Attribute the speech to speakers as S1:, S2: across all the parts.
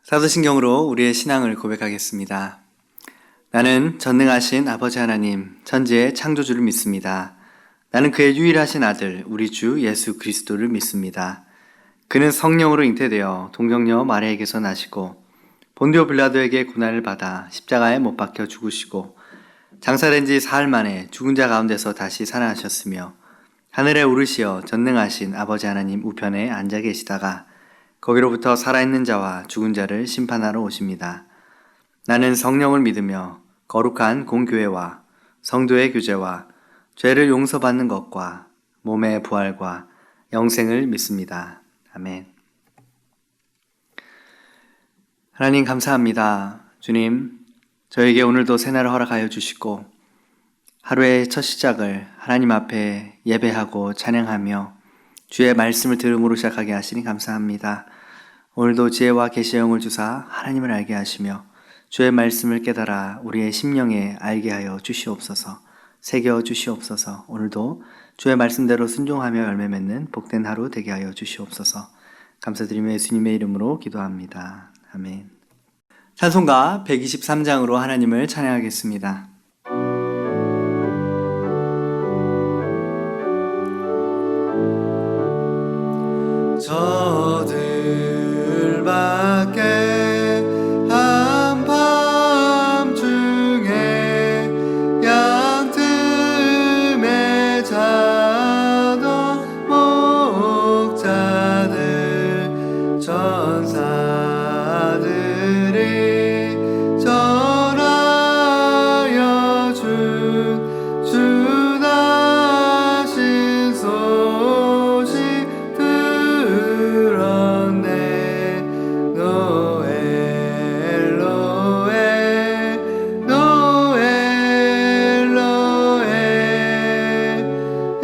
S1: 사도신경으로 우리의 신앙을 고백하겠습니다. 나는 전능하신 아버지 하나님, 천지의 창조주를 믿습니다. 나는 그의 유일하신 아들, 우리 주 예수 그리스도를 믿습니다. 그는 성령으로 잉태되어 동정녀 마리아에게서 나시고 본디오 빌라도에게 고난을 받아 십자가에 못 박혀 죽으시고 장사된 지 사흘 만에 죽은 자 가운데서 다시 살아나셨으며 하늘에 오르시어 전능하신 아버지 하나님 우편에 앉아 계시다가 거기로부터 살아있는 자와 죽은 자를 심판하러 오십니다. 나는 성령을 믿으며 거룩한 공교회와 성도의 교제와 죄를 용서받는 것과 몸의 부활과 영생을 믿습니다. 아멘. 하나님 감사합니다. 주님, 저에게 오늘도 새날을 허락하여 주시고 하루의 첫 시작을 하나님 앞에 예배하고 찬양하며 주의 말씀을 들음으로 시작하게 하시니 감사합니다. 오늘도 지혜와 계시의 영을 주사 하나님을 알게 하시며 주의 말씀을 깨달아 우리의 심령에 알게 하여 주시옵소서. 새겨 주시옵소서. 오늘도 주의 말씀대로 순종하며 열매 맺는 복된 하루 되게 하여 주시옵소서. 감사드리며 예수님의 이름으로 기도합니다. 아멘. 찬송가 123장으로 하나님을 찬양하겠습니다. 저들밖에 한밤중에 양틈에 자던 목자들 전사들이 전하여 준 주나신 소식 들었네. 노엘 노엘 노엘 노엘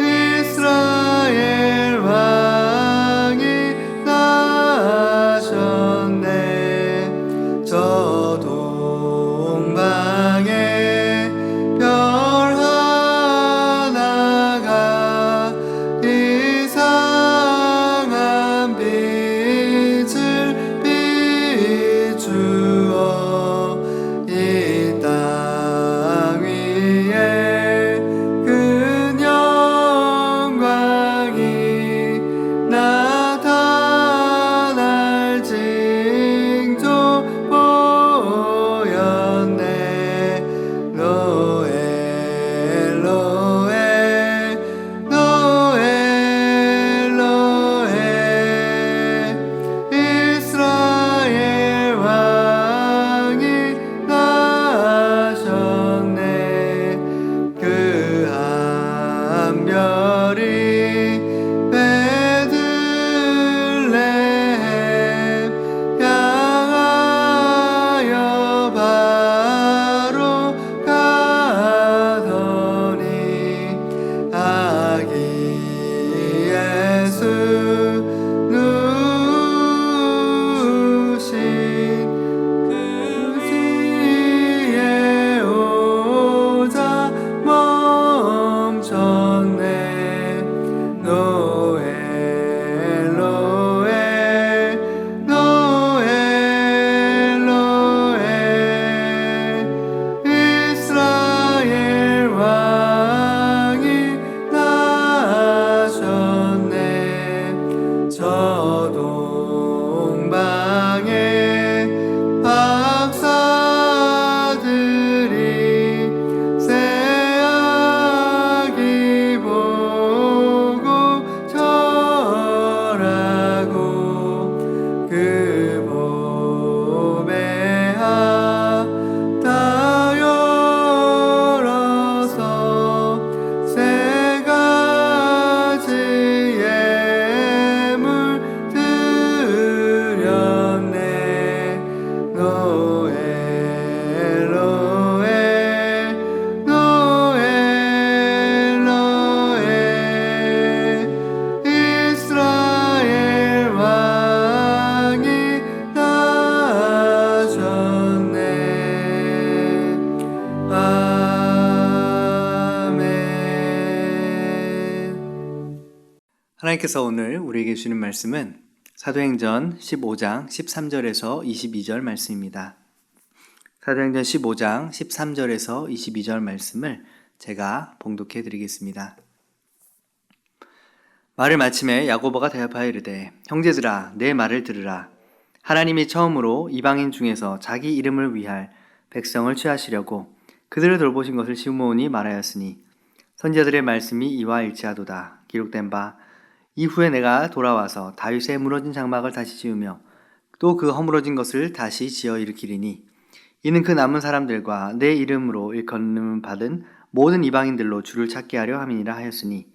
S1: 이스라엘 왕이 나셨네. 저 동방에 별 하나가 이상한 빛을 비추어 이 땅 위에 큰 영광이 나타날 징조 보였네. 노엘 노엘 노엘 노엘 이스라엘 왕이 나셨네. 그 한 별이 베들레헴 향하여 바로 가더니 아기 예수 누신 그 뒤에 오자 멈췄네. 노엘 노엘 노엘 노엘 이스라엘 왕이 나셨네. 저 동방에 박사들이 새 아기 보고 절하고 그 몸에 다 열어서 세 가지의 물 드렸네. 노엘 노엘 노엘 노엘 이스라엘 왕이 나셨네. 아멘. 하나님께서 오늘 우리에게 주는 말씀은 사도행전 15장 13절에서 22절 말씀입니다. 사도행전 15장 13절에서 22절 말씀을 제가 봉독해 드리겠습니다. 말을 마침에 야고보가 대답하여 이르되 형제들아 내 말을 들으라. 하나님이 처음으로 이방인 중에서 자기 이름을 위할 백성을 취하시려고 그들을 돌보신 것을 시므온이 말하였으니 선지자들의 말씀이 이와 일치하도다. 기록된 바 이후에 내가 돌아와서 다윗의 무너진 장막을 다시 지으며 또 그 허물어진 것을 다시 지어 일으키리니 이는 그 남은 사람들과 내 이름으로 일컬음 받은 모든 이방인들로 주를 찾게 하려 함이니라 하였으니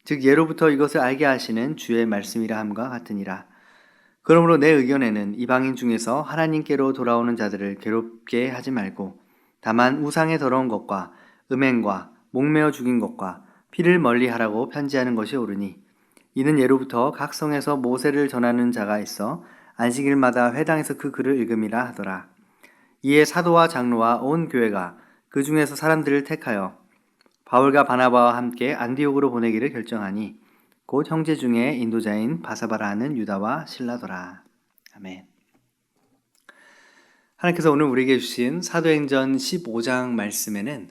S1: 즉 예로부터 이것을 알게 하시는 주의 말씀이라 함과 같으니라. 그러므로 내 의견에는 이방인 중에서 하나님께로 돌아오는 자들을 괴롭게 하지 말고 다만 우상의 더러운 것과 음행과 목매어 죽인 것과 피를 멀리하라고 편지하는 것이 옳으니 이는 예로부터 각 성에서 모세를 전하는 자가 있어 안식일마다 회당에서 그 글을 읽음이라 하더라. 이에 사도와 장로와 온 교회가 그 중에서 사람들을 택하여 바울과 바나바와 함께 안디옥으로 보내기를 결정하니 곧 형제 중에 인도자인 바사바라 하는 유다와 실라더라. 아멘. 하나님께서 오늘 우리에게 주신 사도행전 15장 말씀에는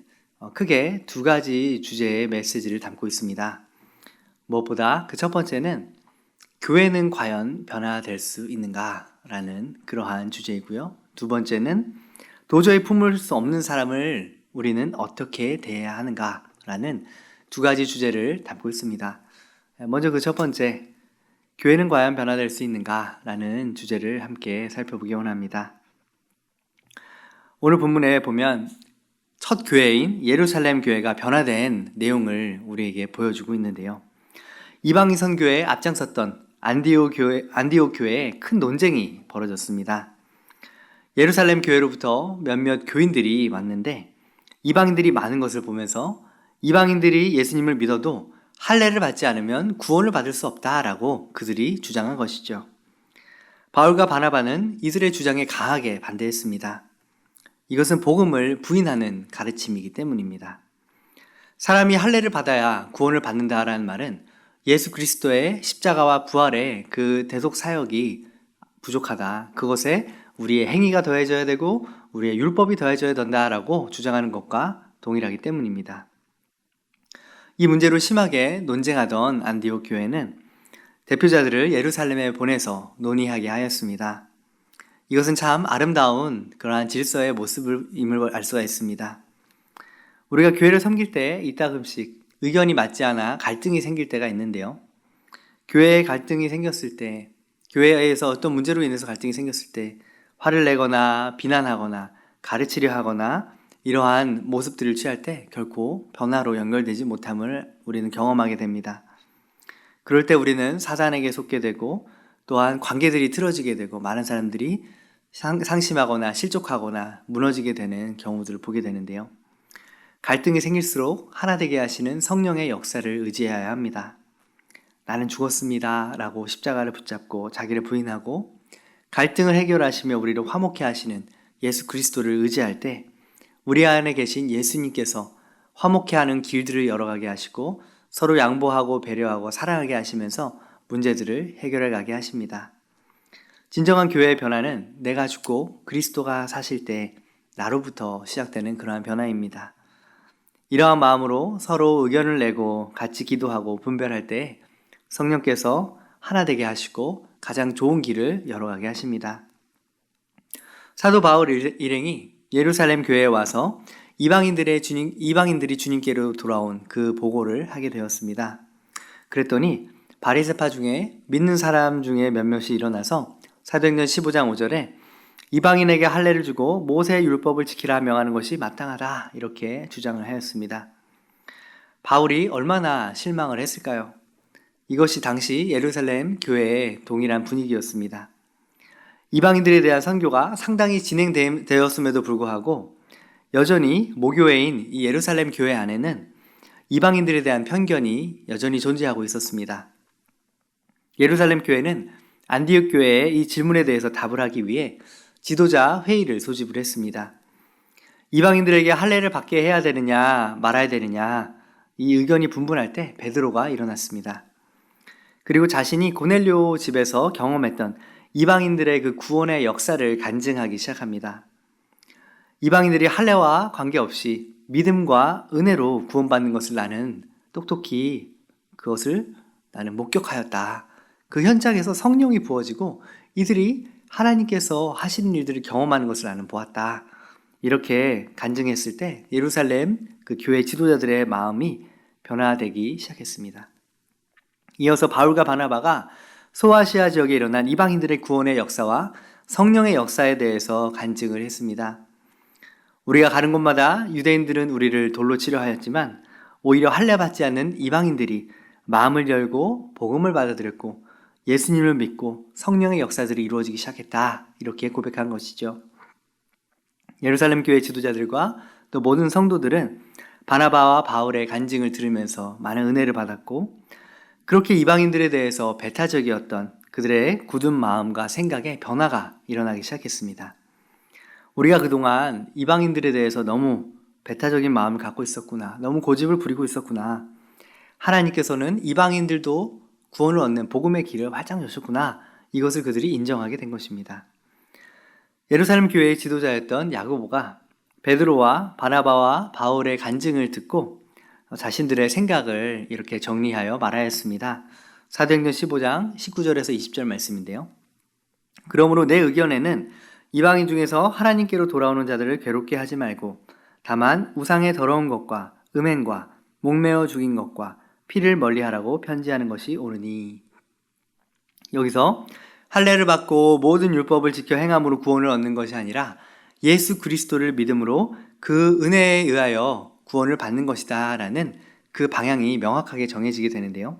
S1: 크게 두 가지 주제의 메시지를 담고 있습니다. 무엇보다 그 첫 번째는 교회는 과연 변화될 수 있는가라는 그러한 주제이고요. 두 번째는 도저히 품을 수 없는 사람을 우리는 어떻게 대해야 하는가라는 두 가지 주제를 담고 있습니다. 먼저 그 첫 번째, 교회는 과연 변화될 수 있는가라는 주제를 함께 살펴보기 원합니다. 오늘 본문에 보면 첫 교회인 예루살렘 교회가 변화된 내용을 우리에게 보여주고 있는데요. 이방인 선교에 앞장섰던 안디옥 교회에 큰 논쟁이 벌어졌습니다. 예루살렘 교회로부터 몇몇 교인들이 왔는데 이방인들이 많은 것을 보면서 이방인들이 예수님을 믿어도 할례를 받지 않으면 구원을 받을 수 없다라고 그들이 주장한 것이죠. 바울과 바나바는 이들의 주장에 강하게 반대했습니다. 이것은 복음을 부인하는 가르침이기 때문입니다. 사람이 할례를 받아야 구원을 받는다라는 말은 예수 그리스도의 십자가와 부활의 그 대속 사역이 부족하다. 그것에 우리의 행위가 더해져야 되고 우리의 율법이 더해져야 된다라고 주장하는 것과 동일하기 때문입니다. 이 문제로 심하게 논쟁하던 안디옥 교회는 대표자들을 예루살렘에 보내서 논의하게 하였습니다. 이것은 참 아름다운 그러한 질서의 모습임을 알 수가 있습니다. 우리가 교회를 섬길 때 이따금씩 의견이 맞지 않아 갈등이 생길 때가 있는데요. 교회에 갈등이 생겼을 때, 교회에서 어떤 문제로 인해서 갈등이 생겼을 때 화를 내거나 비난하거나 가르치려 하거나 이러한 모습들을 취할 때 결코 변화로 연결되지 못함을 우리는 경험하게 됩니다. 그럴 때 우리는 사단에게 속게 되고 또한 관계들이 틀어지게 되고 많은 사람들이 상심하거나 실족하거나 무너지게 되는 경우들을 보게 되는데요. 갈등이 생길수록 하나 되게 하시는 성령의 역사를 의지해야 합니다. 나는 죽었습니다 라고 십자가를 붙잡고 자기를 부인하고 갈등을 해결하시며 우리를 화목케 하시는 예수 그리스도를 의지할 때 우리 안에 계신 예수님께서 화목케 하는 길들을 열어가게 하시고 서로 양보하고 배려하고 사랑하게 하시면서 문제들을 해결해 가게 하십니다. 진정한 교회의 변화는 내가 죽고 그리스도가 사실 때 나로부터 시작되는 그러한 변화입니다. 이러한 마음으로 서로 의견을 내고 같이 기도하고 분별할 때 성령께서 하나 되게 하시고 가장 좋은 길을 열어가게 하십니다. 사도 바울 일행이 예루살렘 교회에 와서 이방인들이 주님께로 돌아온 그 보고를 하게 되었습니다. 그랬더니 바리새파 중에 믿는 사람 중에 몇몇이 일어나서 사도행전 15장 5절에 이방인에게 할례를 주고 모세의 율법을 지키라 명하는 것이 마땅하다 이렇게 주장을 하였습니다. 바울이 얼마나 실망을 했을까요? 이것이 당시 예루살렘 교회의 동일한 분위기였습니다. 이방인들에 대한 선교가 상당히 진행되었음에도 불구하고 여전히 모교회인 이 예루살렘 교회 안에는 이방인들에 대한 편견이 여전히 존재하고 있었습니다. 예루살렘 교회는 안디옥 교회의 이 질문에 대해서 답을 하기 위해 지도자 회의를 소집을 했습니다. 이방인들에게 할례를 받게 해야 되느냐 말아야 되느냐 이 의견이 분분할 때 베드로가 일어났습니다. 그리고 자신이 고넬료 집에서 경험했던 이방인들의 그 구원의 역사를 간증하기 시작합니다. 이방인들이 할례와 관계없이 믿음과 은혜로 구원받는 것을 나는 똑똑히 그것을 나는 목격하였다. 그 현장에서 성령이 부어지고 이들이 하나님께서 하시는 일들을 경험하는 것을 나는 보았다. 이렇게 간증했을 때 예루살렘 그 교회 지도자들의 마음이 변화되기 시작했습니다. 이어서 바울과 바나바가 소아시아 지역에 일어난 이방인들의 구원의 역사와 성령의 역사에 대해서 간증을 했습니다. 우리가 가는 곳마다 유대인들은 우리를 돌로 치려 하였지만 오히려 할례받지 않는 이방인들이 마음을 열고 복음을 받아들였고 예수님을 믿고 성령의 역사들이 이루어지기 시작했다. 이렇게 고백한 것이죠. 예루살렘 교회 지도자들과 또 모든 성도들은 바나바와 바울의 간증을 들으면서 많은 은혜를 받았고 그렇게 이방인들에 대해서 배타적이었던 그들의 굳은 마음과 생각에 변화가 일어나기 시작했습니다. 우리가 그동안 이방인들에 대해서 너무 배타적인 마음을 갖고 있었구나. 너무 고집을 부리고 있었구나. 하나님께서는 이방인들도 구원을 얻는 복음의 길을 활짝 여셨구나. 이것을 그들이 인정하게 된 것입니다. 예루살렘 교회의 지도자였던 야고보가 베드로와 바나바와 바울의 간증을 듣고 자신들의 생각을 이렇게 정리하여 말하였습니다. 사도행전 15장 19절에서 20절 말씀인데요. 그러므로 내 의견에는 이방인 중에서 하나님께로 돌아오는 자들을 괴롭게 하지 말고 다만 우상의 더러운 것과 음행과 목매어 죽인 것과 피를 멀리하라고 편지하는 것이 옳으니. 여기서 할례를 받고 모든 율법을 지켜 행함으로 구원을 얻는 것이 아니라 예수 그리스도를 믿음으로 그 은혜에 의하여 구원을 받는 것이다 라는 그 방향이 명확하게 정해지게 되는데요.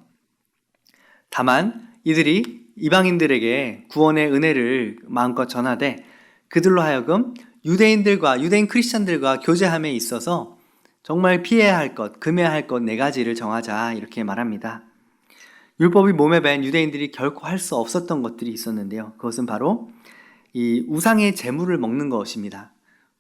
S1: 다만 이들이 이방인들에게 구원의 은혜를 마음껏 전하되 그들로 하여금 유대인들과 유대인 크리스천들과 교제함에 있어서 정말 피해야 할 것, 금해야 할 것 네 가지를 정하자 이렇게 말합니다. 율법이 몸에 밴 유대인들이 결코 할 수 없었던 것들이 있었는데요. 그것은 바로 이 우상의 제물을 먹는 것입니다.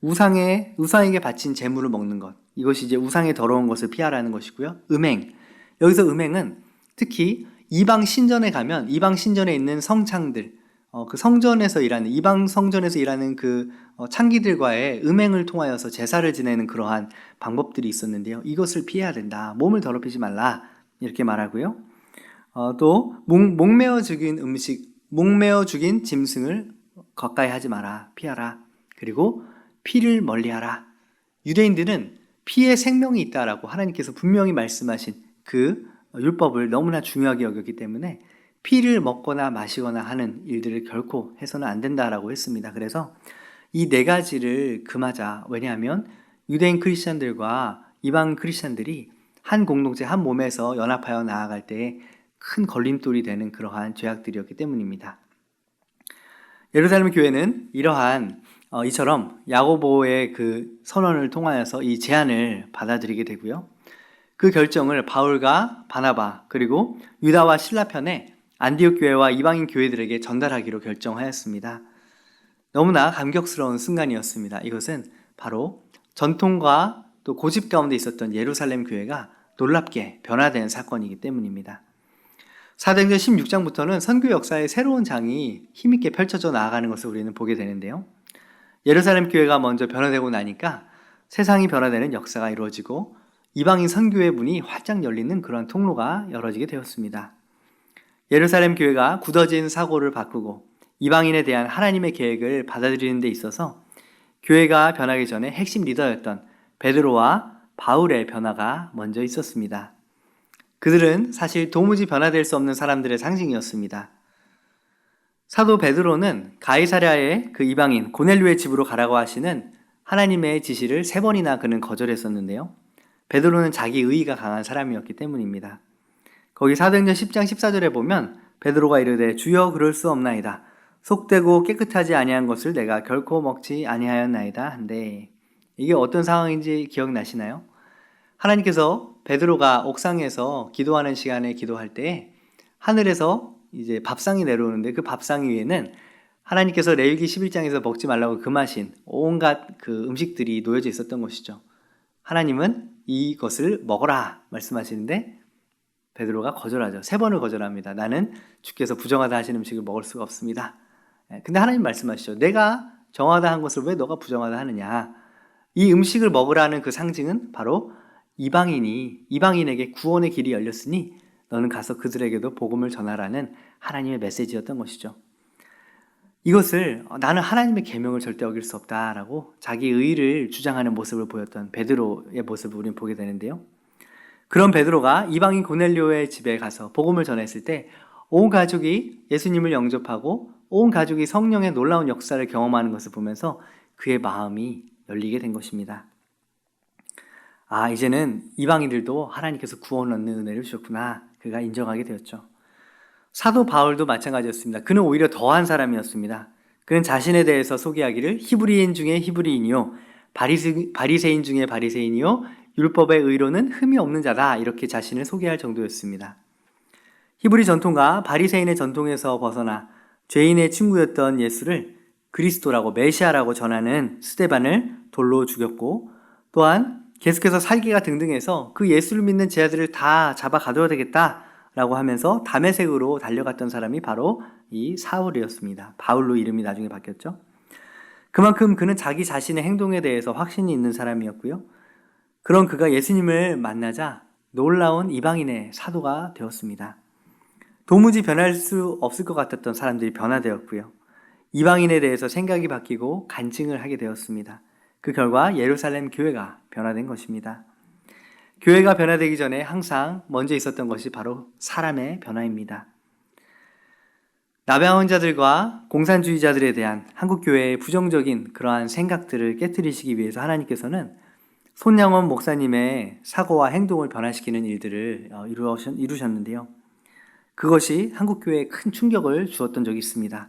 S1: 우상에게 바친 제물을 먹는 것. 이것이 이제 우상의 더러운 것을 피하라는 것이고요. 음행. 여기서 음행은 특히 이방 신전에 가면 이방 신전에 있는 성창들, 그 성전에서 일하는 이방 성전에서 일하는 그 창기들과의 음행을 통하여서 제사를 지내는 그러한 방법들이 있었는데요. 이것을 피해야 된다. 몸을 더럽히지 말라. 이렇게 말하고요. 또 목매어 죽인 음식, 목매어 죽인 짐승을 가까이 하지 마라. 피하라. 그리고 피를 멀리하라. 유대인들은 피에 생명이 있다라고 하나님께서 분명히 말씀하신 그 율법을 너무나 중요하게 여겼기 때문에 피를 먹거나 마시거나 하는 일들을 결코 해서는 안 된다라고 했습니다. 그래서 이 네 가지를 금하자. 왜냐하면 유대인 크리스천들과 이방 크리스천들이 한 공동체, 한 몸에서 연합하여 나아갈 때에 큰 걸림돌이 되는 그러한 죄악들이었기 때문입니다. 예루살렘 교회는 이러한 이처럼 야고보의 그 선언을 통하여서 이 제안을 받아들이게 되고요. 그 결정을 바울과 바나바 그리고 유다와 실라 편에 안디옥 교회와 이방인 교회들에게 전달하기로 결정하였습니다. 너무나 감격스러운 순간이었습니다. 이것은 바로 전통과 또 고집 가운데 있었던 예루살렘 교회가 놀랍게 변화된 사건이기 때문입니다. 사도행전 16장부터는 선교 역사의 새로운 장이 힘있게 펼쳐져 나아가는 것을 우리는 보게 되는데요. 예루살렘 교회가 먼저 변화되고 나니까 세상이 변화되는 역사가 이루어지고 이방인 선교의 문이 활짝 열리는 그런 통로가 열어지게 되었습니다. 예루살렘 교회가 굳어진 사고를 바꾸고 이방인에 대한 하나님의 계획을 받아들이는 데 있어서 교회가 변하기 전에 핵심 리더였던 베드로와 바울의 변화가 먼저 있었습니다. 그들은 사실 도무지 변화될 수 없는 사람들의 상징이었습니다. 사도 베드로는 가이사랴의 그 이방인 고넬료의 집으로 가라고 하시는 하나님의 지시를 3번이나 그는 거절했었는데요. 베드로는 자기 의의가 강한 사람이었기 때문입니다. 거기 사도행전 10장 14절에 보면 베드로가 이르되 주여 그럴 수 없나이다. 속되고 깨끗하지 아니한 것을 내가 결코 먹지 아니하였나이다 한데, 이게 어떤 상황인지 기억나시나요? 하나님께서 베드로가 옥상에서 기도하는 시간에 기도할 때 하늘에서 이제 밥상이 내려오는데 그 밥상 위에는 하나님께서 레위기 11장에서 먹지 말라고 금하신 온갖 그 음식들이 놓여져 있었던 것이죠. 하나님은 이것을 먹어라 말씀하시는데 베드로가 거절하죠. 3번을 거절합니다. 나는 주께서 부정하다 하신 음식을 먹을 수가 없습니다. 근데 하나님 말씀하시죠. 내가 정하다 한 것을 왜 너가 부정하다 하느냐. 이 음식을 먹으라는 그 상징은 바로 이방인에게 구원의 길이 열렸으니 너는 가서 그들에게도 복음을 전하라는 하나님의 메시지였던 것이죠. 이것을 나는 하나님의 계명을 절대 어길 수 없다라고 자기 의의를 주장하는 모습을 보였던 베드로의 모습을 우리는 보게 되는데요. 그런 베드로가 이방인 고넬료의 집에 가서 복음을 전했을 때 온 가족이 예수님을 영접하고 온 가족이 성령의 놀라운 역사를 경험하는 것을 보면서 그의 마음이 열리게 된 것입니다. 이제는 이방인들도 하나님께서 구원 얻는 은혜를 주셨구나. 그가 인정하게 되었죠. 사도 바울도 마찬가지였습니다. 그는 오히려 더한 사람이었습니다. 그는 자신에 대해서 소개하기를 히브리인 중에 히브리인이요 바리새인 중에 바리새인이요 율법의 의로는 흠이 없는 자다, 이렇게 자신을 소개할 정도였습니다. 히브리 전통과 바리새인의 전통에서 벗어나 죄인의 친구였던 예수를 그리스도라고, 메시아라고 전하는 스데반을 돌로 죽였고, 또한 계속해서 살기가 등등해서 그 예수를 믿는 제자들을 다 잡아 가둬야 되겠다라고 하면서 다메섹으로 달려갔던 사람이 바로 이 사울이었습니다. 바울로 이름이 나중에 바뀌었죠. 그만큼 그는 자기 자신의 행동에 대해서 확신이 있는 사람이었고요. 그런 그가 예수님을 만나자 놀라운 이방인의 사도가 되었습니다. 도무지 변할 수 없을 것 같았던 사람들이 변화되었고요. 이방인에 대해서 생각이 바뀌고 간증을 하게 되었습니다. 그 결과 예루살렘 교회가 변화된 것입니다. 교회가 변화되기 전에 항상 먼저 있었던 것이 바로 사람의 변화입니다. 나병원자들과 공산주의자들에 대한 한국교회의 부정적인 그러한 생각들을 깨트리시기 위해서 하나님께서는 손양원 목사님의 사고와 행동을 변화시키는 일들을 이루셨는데요. 그것이 한국교회에 큰 충격을 주었던 적이 있습니다.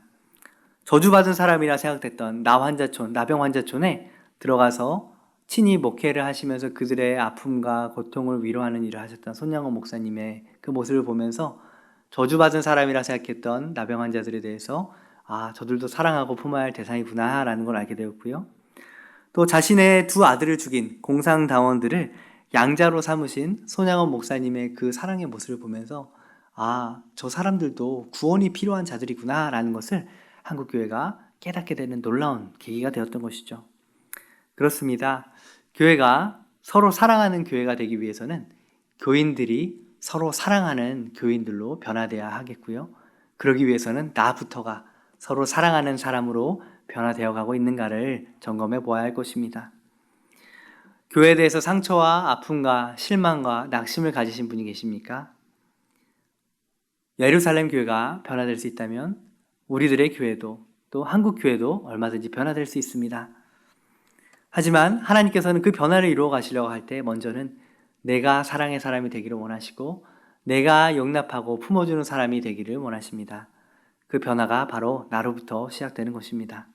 S1: 저주받은 사람이라 생각됐던 나병환자촌에 들어가서 친히 목회를 하시면서 그들의 아픔과 고통을 위로하는 일을 하셨던 손양원 목사님의 그 모습을 보면서 저주받은 사람이라 생각했던 나병 환자들에 대해서 저들도 사랑하고 품어야 할 대상이구나 라는 걸 알게 되었고요. 또 자신의 2 아들을 죽인 공산당원들을 양자로 삼으신 손양원 목사님의 그 사랑의 모습을 보면서 저 사람들도 구원이 필요한 자들이구나 라는 것을 한국교회가 깨닫게 되는 놀라운 계기가 되었던 것이죠. 그렇습니다. 교회가 서로 사랑하는 교회가 되기 위해서는 교인들이 서로 사랑하는 교인들로 변화되어야 하겠고요. 그러기 위해서는 나부터가 서로 사랑하는 사람으로 변화되어 가고 있는가를 점검해 보아야 할 것입니다. 교회에 대해서 상처와 아픔과 실망과 낙심을 가지신 분이 계십니까? 예루살렘 교회가 변화될 수 있다면 우리들의 교회도 또 한국 교회도 얼마든지 변화될 수 있습니다. 하지만 하나님께서는 그 변화를 이루어 가시려고 할 때 먼저는 내가 사랑의 사람이 되기를 원하시고 내가 용납하고 품어주는 사람이 되기를 원하십니다. 그 변화가 바로 나로부터 시작되는 것입니다.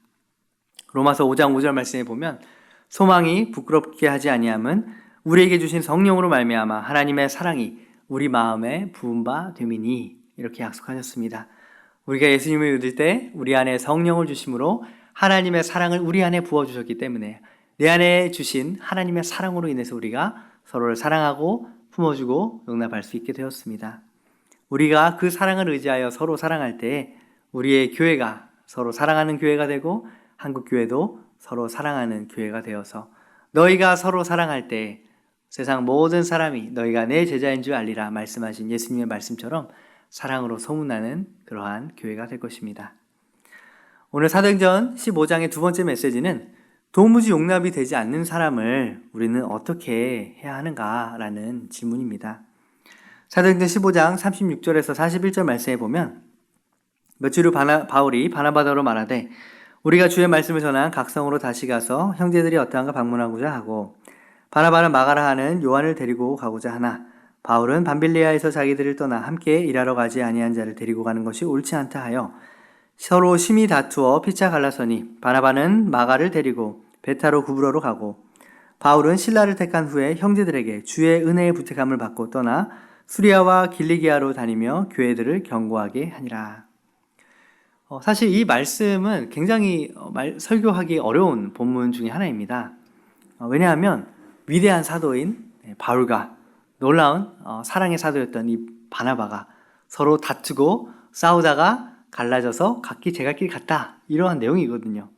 S1: 로마서 5장 5절 말씀에 보면 소망이 부끄럽게 하지 아니함은 우리에게 주신 성령으로 말미암아 하나님의 사랑이 우리 마음에 부은 바 됨이니, 이렇게 약속하셨습니다. 우리가 예수님을 믿을 때 우리 안에 성령을 주심으로 하나님의 사랑을 우리 안에 부어주셨기 때문에 내 안에 주신 하나님의 사랑으로 인해서 우리가 서로를 사랑하고 품어주고 용납할 수 있게 되었습니다. 우리가 그 사랑을 의지하여 서로 사랑할 때 우리의 교회가 서로 사랑하는 교회가 되고 한국교회도 서로 사랑하는 교회가 되어서 너희가 서로 사랑할 때 세상 모든 사람이 너희가 내 제자인 줄 알리라 말씀하신 예수님의 말씀처럼 사랑으로 소문나는 그러한 교회가 될 것입니다. 오늘 사도행전 15장의 2번째 메시지는 도무지 용납이 되지 않는 사람을 우리는 어떻게 해야 하는가라는 질문입니다. 사도행전 15장 36절에서 41절 말씀에 보면 며칠 후 바울이 바나바더로 말하되 우리가 주의 말씀을 전한 각성으로 다시 가서 형제들이 어떠한가 방문하고자 하고 바나바는 마가라 하는 요한을 데리고 가고자 하나 바울은 밤빌리아에서 자기들을 떠나 함께 일하러 가지 아니한 자를 데리고 가는 것이 옳지 않다 하여 서로 심히 다투어 피차 갈라서니 바나바는 마가를 데리고 베타로 구브로로 가고 바울은 실라를 택한 후에 형제들에게 주의 은혜의 부택함을 받고 떠나 수리아와 길리기아로 다니며 교회들을 경고하게 하니라. 사실 이 말씀은 굉장히 설교하기 어려운 본문 중에 하나입니다. 왜냐하면 위대한 사도인 바울과 놀라운 사랑의 사도였던 이 바나바가 서로 다투고 싸우다가 갈라져서 각기 제갈 길 갔다. 이러한 내용이거든요.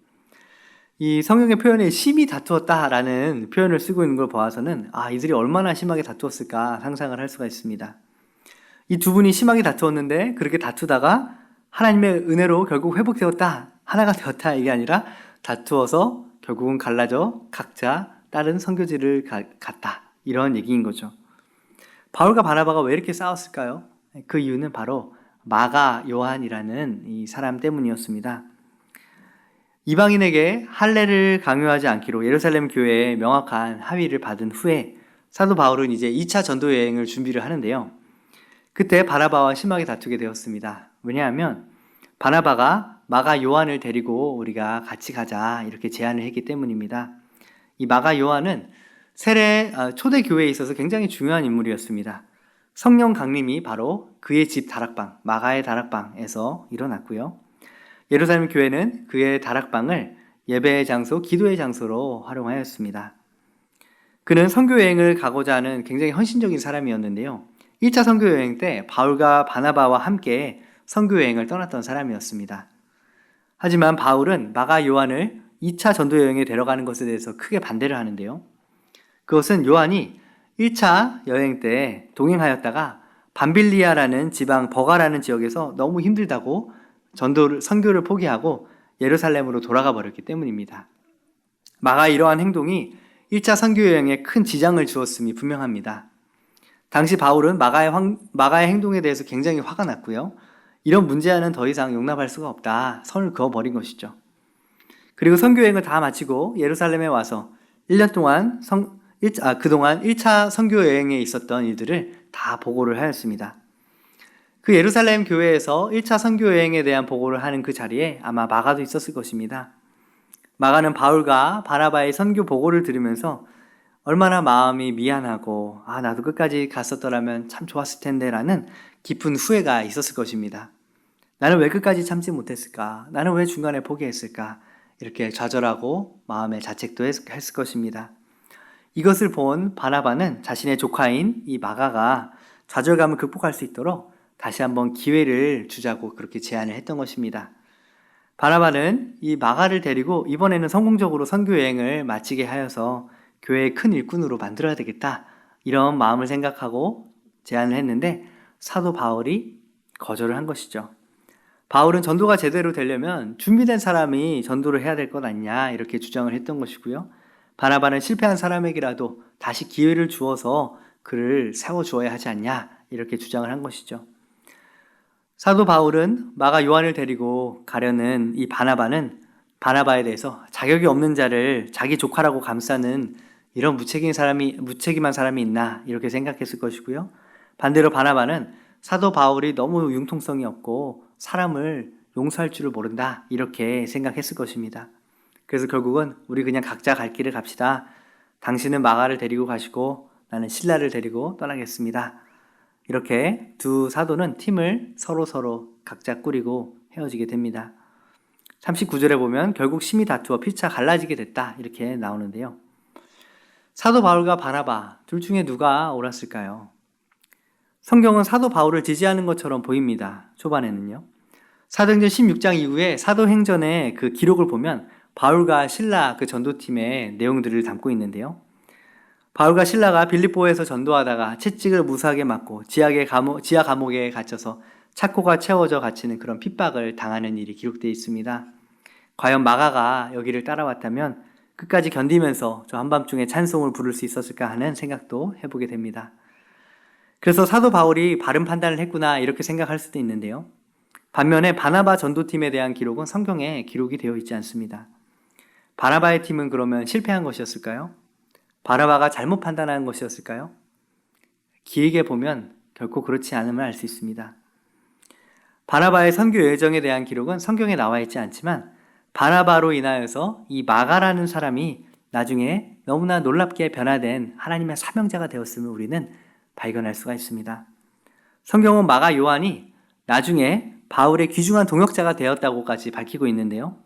S1: 이 성경의 표현에 심히 다투었다라는 표현을 쓰고 있는 걸 보아서는 이들이 얼마나 심하게 다투었을까 상상을 할 수가 있습니다. 이 두 분이 심하게 다투었는데 그렇게 다투다가 하나님의 은혜로 결국 회복되었다, 하나가 되었다, 이게 아니라 다투어서 결국은 갈라져 각자 다른 선교지를 갔다, 이런 얘기인 거죠. 바울과 바나바가 왜 이렇게 싸웠을까요? 그 이유는 바로 마가 요한이라는 이 사람 때문이었습니다. 이방인에게 할례를 강요하지 않기로 예루살렘 교회에 명확한 합의를 받은 후에 사도 바울은 이제 2차 전도 여행을 준비를 하는데요. 그때 바나바와 심하게 다투게 되었습니다. 왜냐하면 바나바가 마가 요한을 데리고 우리가 같이 가자 이렇게 제안을 했기 때문입니다. 이 마가 요한은 초대 교회에 있어서 굉장히 중요한 인물이었습니다. 성령 강림이 바로 그의 집 다락방, 마가의 다락방에서 일어났고요. 예루살렘 교회는 그의 다락방을 예배의 장소, 기도의 장소로 활용하였습니다. 그는 선교여행을 가고자 하는 굉장히 헌신적인 사람이었는데요. 1차 선교여행 때 바울과 바나바와 함께 선교여행을 떠났던 사람이었습니다. 하지만 바울은 마가 요한을 2차 전도여행에 데려가는 것에 대해서 크게 반대를 하는데요. 그것은 요한이 1차 여행 때 동행하였다가 밤빌리아라는 지방 버가라는 지역에서 너무 힘들다고 선교를 포기하고 예루살렘으로 돌아가 버렸기 때문입니다. 마가의 이러한 행동이 1차 선교 여행에 큰 지장을 주었음이 분명합니다. 당시 바울은 마가의 행동에 대해서 굉장히 화가 났고요. 이런 문제와는 더 이상 용납할 수가 없다, 선을 그어버린 것이죠. 그리고 선교 여행을 다 마치고 예루살렘에 와서 1년 동안 그동안 1차 선교 여행에 있었던 일들을 다 보고를 하였습니다. 그 예루살렘 교회에서 1차 선교 여행에 대한 보고를 하는 그 자리에 아마 마가도 있었을 것입니다. 마가는 바울과 바나바의 선교 보고를 들으면서 얼마나 마음이 미안하고 나도 끝까지 갔었더라면 참 좋았을 텐데 라는 깊은 후회가 있었을 것입니다. 나는 왜 끝까지 참지 못했을까? 나는 왜 중간에 포기했을까? 이렇게 좌절하고 마음에 자책도 했을 것입니다. 이것을 본 바나바는 자신의 조카인 이 마가가 좌절감을 극복할 수 있도록 다시 한번 기회를 주자고 그렇게 제안을 했던 것입니다. 바나바는 이 마가를 데리고 이번에는 성공적으로 선교여행을 마치게 하여서 교회의 큰 일꾼으로 만들어야 되겠다, 이런 마음을 생각하고 제안을 했는데 사도 바울이 거절을 한 것이죠. 바울은 전도가 제대로 되려면 준비된 사람이 전도를 해야 될 것 아니냐, 이렇게 주장을 했던 것이고요. 바나바는 실패한 사람에게라도 다시 기회를 주어서 그를 세워주어야 하지 않냐, 이렇게 주장을 한 것이죠. 사도 바울은 마가 요한을 데리고 가려는 이 바나바는 바나바에 대해서 자격이 없는 자를 자기 조카라고 감싸는 이런 무책임한 사람이 있나, 이렇게 생각했을 것이고요. 반대로 바나바는 사도 바울이 너무 융통성이 없고 사람을 용서할 줄을 모른다, 이렇게 생각했을 것입니다. 그래서 결국은 우리 그냥 각자 갈 길을 갑시다. 당신은 마가를 데리고 가시고 나는 실라를 데리고 떠나겠습니다. 이렇게 두 사도는 팀을 서로 각자 꾸리고 헤어지게 됩니다. 39절에 보면 결국 심히 다투어 피차 갈라지게 됐다, 이렇게 나오는데요. 사도 바울과 바나바 둘 중에 누가 옳았을까요? 성경은 사도 바울을 지지하는 것처럼 보입니다. 초반에는요. 사도행전 16장 이후에 사도행전의 그 기록을 보면 바울과 실라 그 전도팀의 내용들을 담고 있는데요. 바울과 실라가 빌립보에서 전도하다가 채찍을 무수하게 맞고 지하 감옥에 갇혀서 차코가 채워져 갇히는 그런 핍박을 당하는 일이 기록되어 있습니다. 과연 마가가 여기를 따라왔다면 끝까지 견디면서 저 한밤중에 찬송을 부를 수 있었을까 하는 생각도 해보게 됩니다. 그래서 사도 바울이 바른 판단을 했구나, 이렇게 생각할 수도 있는데요. 반면에 바나바 전도팀에 대한 기록은 성경에 기록이 되어 있지 않습니다. 바나바의 팀은 그러면 실패한 것이었을까요? 바나바가 잘못 판단한 것이었을까요? 길게 보면 결코 그렇지 않음을 알 수 있습니다. 바나바의 선교 여정에 대한 기록은 성경에 나와 있지 않지만 바나바로 인하여서 이 마가라는 사람이 나중에 너무나 놀랍게 변화된 하나님의 사명자가 되었음을 우리는 발견할 수가 있습니다. 성경은 마가 요한이 나중에 바울의 귀중한 동역자가 되었다고까지 밝히고 있는데요.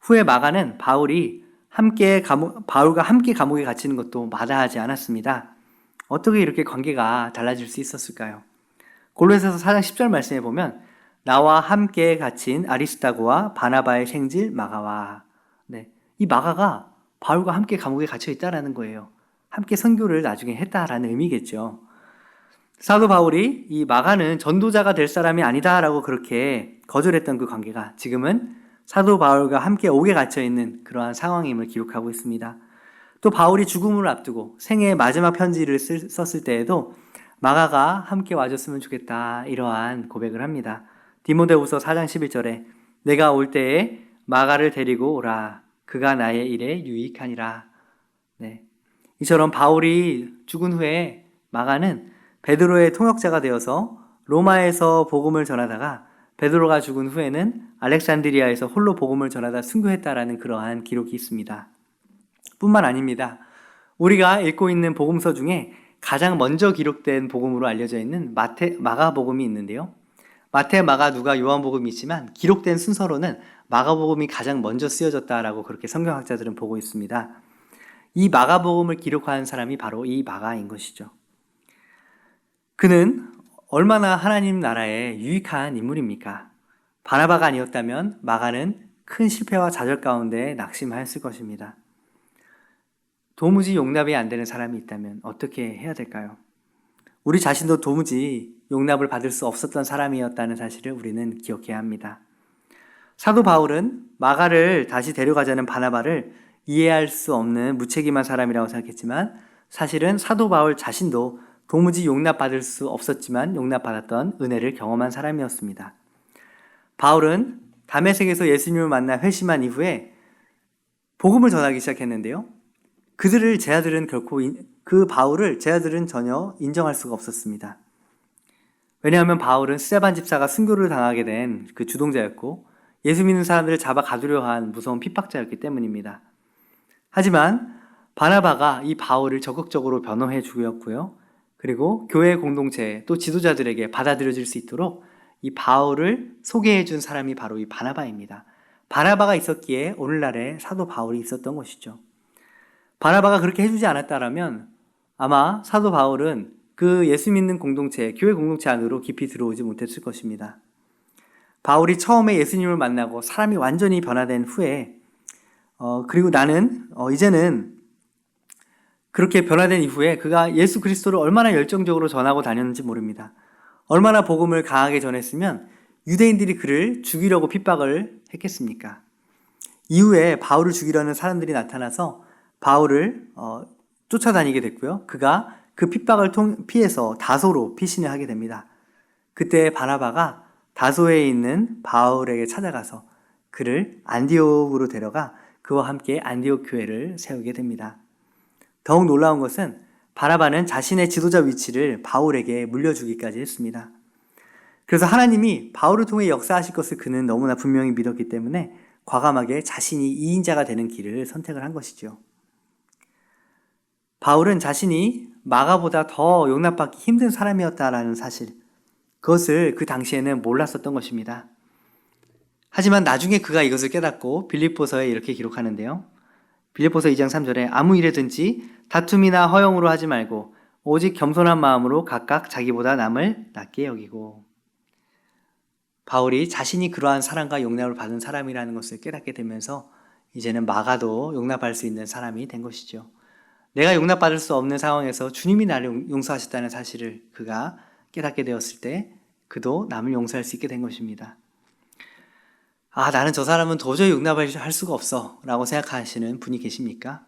S1: 후에 마가는 바울과 함께 감옥에 갇히는 것도 마다하지 않았습니다. 어떻게 이렇게 관계가 달라질 수 있었을까요? 골로새서 4장 10절 말씀에 보면 나와 함께 갇힌 아리스다고와 바나바의 생질 마가와, 네, 이 마가가 바울과 함께 감옥에 갇혀 있다라는 거예요. 함께 선교를 나중에 했다라는 의미겠죠. 사도 바울이 이 마가는 전도자가 될 사람이 아니다라고 그렇게 거절했던 그 관계가 지금은 사도 바울과 함께 옥에 갇혀 있는 그러한 상황임을 기록하고 있습니다. 또 바울이 죽음을 앞두고 생애의 마지막 편지를 썼을 때에도 마가가 함께 와줬으면 좋겠다, 이러한 고백을 합니다. 디모데후서 4장 11절에 내가 올 때에 마가를 데리고 오라. 그가 나의 일에 유익하니라. 네. 이처럼 바울이 죽은 후에 마가는 베드로의 통역자가 되어서 로마에서 복음을 전하다가 베드로가 죽은 후에는 알렉산드리아에서 홀로 복음을 전하다 순교했다라는 그러한 기록이 있습니다. 뿐만 아닙니다. 우리가 읽고 있는 복음서 중에 가장 먼저 기록된 복음으로 알려져 있는 마가복음이 있는데요. 마태, 마가, 누가, 요한복음이 있지만 기록된 순서로는 마가복음이 가장 먼저 쓰여졌다라고 그렇게 성경학자들은 보고 있습니다. 이 마가복음을 기록한 사람이 바로 이 마가인 것이죠. 그는 얼마나 하나님 나라에 유익한 인물입니까? 바나바가 아니었다면 마가는 큰 실패와 좌절 가운데 낙심하였을 것입니다. 도무지 용납이 안 되는 사람이 있다면 어떻게 해야 될까요? 우리 자신도 도무지 용납을 받을 수 없었던 사람이었다는 사실을 우리는 기억해야 합니다. 사도 바울은 마가를 다시 데려가자는 바나바를 이해할 수 없는 무책임한 사람이라고 생각했지만 사실은 사도 바울 자신도 도무지 용납받을 수 없었지만 용납받았던 은혜를 경험한 사람이었습니다. 바울은 다메섹에서 예수님을 만나 회심한 이후에 복음을 전하기 시작했는데요. 그들을 제자들은 결코 그 바울을 제자들은 전혀 인정할 수가 없었습니다. 왜냐하면 바울은 스데반 집사가 순교를 당하게 된 그 주동자였고 예수 믿는 사람들을 잡아 가두려 한 무서운 핍박자였기 때문입니다. 하지만 바나바가 이 바울을 적극적으로 변호해 주었고요. 그리고 교회 공동체 또 지도자들에게 받아들여질 수 있도록 이 바울을 소개해 준 사람이 바로 이 바나바입니다. 바나바가 있었기에 오늘날의 사도 바울이 있었던 것이죠. 바나바가 그렇게 해주지 않았다면 아마 사도 바울은 그 예수 믿는 공동체, 교회 공동체 안으로 깊이 들어오지 못했을 것입니다. 바울이 처음에 예수님을 만나고 사람이 완전히 변화된 후에 그리고 나는 이제는 그렇게 변화된 이후에 그가 예수 그리스도를 얼마나 열정적으로 전하고 다녔는지 모릅니다. 얼마나 복음을 강하게 전했으면 유대인들이 그를 죽이려고 핍박을 했겠습니까? 이후에 바울을 죽이려는 사람들이 나타나서 바울을 쫓아다니게 됐고요. 그가 그 핍박을 피해서 다소로 피신을 하게 됩니다. 그때 바나바가 다소에 있는 바울에게 찾아가서 그를 안디옥으로 데려가 그와 함께 안디옥 교회를 세우게 됩니다. 더욱 놀라운 것은 바나바는 자신의 지도자 위치를 바울에게 물려주기까지 했습니다. 그래서 하나님이 바울을 통해 역사하실 것을 그는 너무나 분명히 믿었기 때문에 과감하게 자신이 2인자가 되는 길을 선택을 한 것이죠. 바울은 자신이 마가보다 더 용납받기 힘든 사람이었다라는 사실, 그것을 그 당시에는 몰랐었던 것입니다. 하지만 나중에 그가 이것을 깨닫고 빌립보서에 이렇게 기록하는데요. 빌립보서 2장 3절에 아무 일에든지 다툼이나 허영으로 하지 말고 오직 겸손한 마음으로 각각 자기보다 남을 낮게 여기고. 바울이 자신이 그러한 사랑과 용납을 받은 사람이라는 것을 깨닫게 되면서 이제는 마가도 용납할 수 있는 사람이 된 것이죠. 내가 용납받을 수 없는 상황에서 주님이 나를 용서하셨다는 사실을 그가 깨닫게 되었을 때 그도 남을 용서할 수 있게 된 것입니다. 나는 저 사람은 도저히 용납할 수가 없어 라고 생각하시는 분이 계십니까?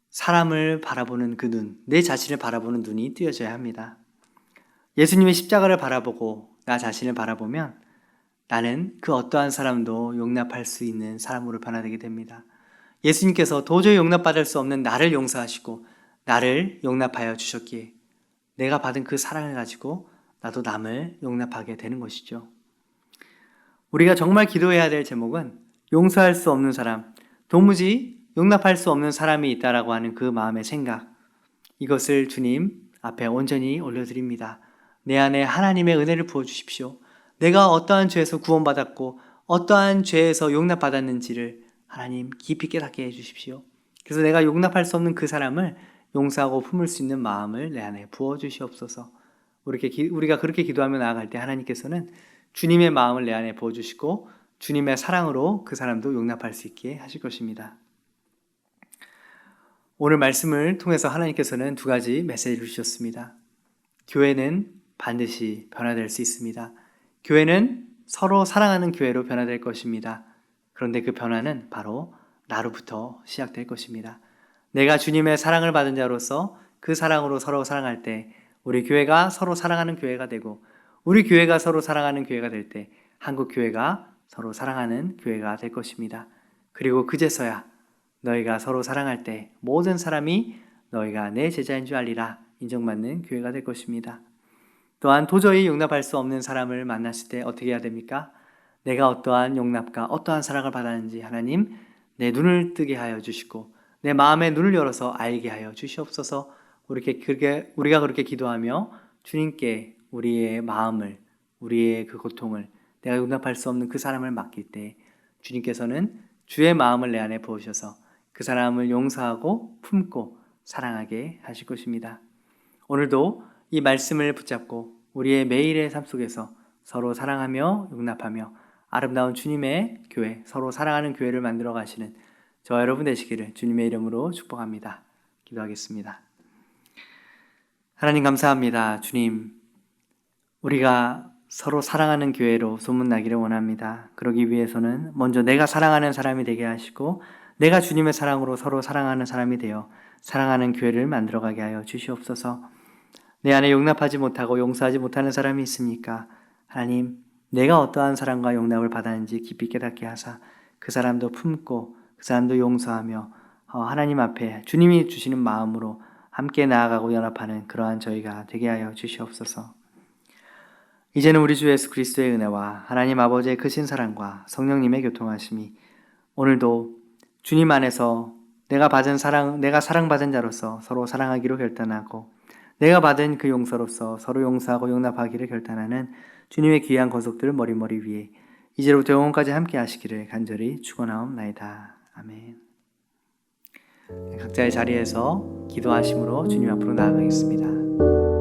S1: 사람을 바라보는 그 눈, 내 자신을 바라보는 눈이 띄어져야 합니다. 예수님의 십자가를 바라보고 나 자신을 바라보면 나는 그 어떠한 사람도 용납할 수 있는 사람으로 변화되게 됩니다. 예수님께서 도저히 용납받을 수 없는 나를 용서하시고 나를 용납하여 주셨기에 내가 받은 그 사랑을 가지고 나도 남을 용납하게 되는 것이죠. 우리가 정말 기도해야 될 제목은 용서할 수 없는 사람, 도무지 용납할 수 없는 사람이 있다라고 하는 그 마음의 생각, 이것을 주님 앞에 온전히 올려드립니다. 내 안에 하나님의 은혜를 부어주십시오. 내가 어떠한 죄에서 구원받았고 어떠한 죄에서 용납받았는지를 하나님 깊이 깨닫게 해주십시오. 그래서 내가 용납할 수 없는 그 사람을 용서하고 품을 수 있는 마음을 내 안에 부어주시옵소서. 우리가 그렇게 기도하며 나아갈 때 하나님께서는 주님의 마음을 내 안에 부어주시고 주님의 사랑으로 그 사람도 용납할 수 있게 하실 것입니다. 오늘 말씀을 통해서 하나님께서는 두 가지 메시지를 주셨습니다. 교회는 반드시 변화될 수 있습니다. 교회는 서로 사랑하는 교회로 변화될 것입니다. 그런데 그 변화는 바로 나로부터 시작될 것입니다. 내가 주님의 사랑을 받은 자로서 그 사랑으로 서로 사랑할 때 우리 교회가 서로 사랑하는 교회가 되고 우리 교회가 서로 사랑하는 교회가 될 때 한국 교회가 서로 사랑하는 교회가 될 것입니다. 그리고 그제서야 너희가 서로 사랑할 때 모든 사람이 너희가 내 제자인 줄 알리라 인정받는 교회가 될 것입니다. 또한 도저히 용납할 수 없는 사람을 만났을 때 어떻게 해야 됩니까? 내가 어떠한 용납과 어떠한 사랑을 받았는지 하나님 내 눈을 뜨게 하여 주시고 내 마음의 눈을 열어서 알게 하여 주시옵소서. 우리가 그렇게 기도하며 주님께 우리의 마음을, 우리의 그 고통을, 내가 용납할 수 없는 그 사람을 맡길 때 주님께서는 주의 마음을 내 안에 부으셔서 그 사람을 용서하고 품고 사랑하게 하실 것입니다. 오늘도 이 말씀을 붙잡고 우리의 매일의 삶 속에서 서로 사랑하며 용납하며 아름다운 주님의 교회, 서로 사랑하는 교회를 만들어 가시는 저와 여러분 되시기를 주님의 이름으로 축복합니다. 기도하겠습니다. 하나님 감사합니다. 주님, 우리가 서로 사랑하는 교회로 소문나기를 원합니다. 그러기 위해서는 먼저 내가 사랑하는 사람이 되게 하시고 내가 주님의 사랑으로 서로 사랑하는 사람이 되어 사랑하는 교회를 만들어가게 하여 주시옵소서. 내 안에 용납하지 못하고 용서하지 못하는 사람이 있습니까? 하나님, 내가 어떠한 사랑과 용납을 받았는지 깊이 깨닫게 하사 그 사람도 품고 그 사람도 용서하며 하나님 앞에 주님이 주시는 마음으로 함께 나아가고 연합하는 그러한 저희가 되게 하여 주시옵소서. 이제는 우리 주 예수 그리스도의 은혜와 하나님 아버지의 크신 사랑과 성령님의 교통하심이 오늘도 주님 안에서 내가 사랑받은 자로서 서로 사랑하기로 결단하고 내가 받은 그 용서로서 서로 용서하고 용납하기를 결단하는 주님의 귀한 권속들을 머리머리 위에 이제로부터 영원까지 함께 하시기를 간절히 축원하옵나이다. 아멘. 각자의 자리에서 기도하심으로 주님 앞으로 나아가겠습니다.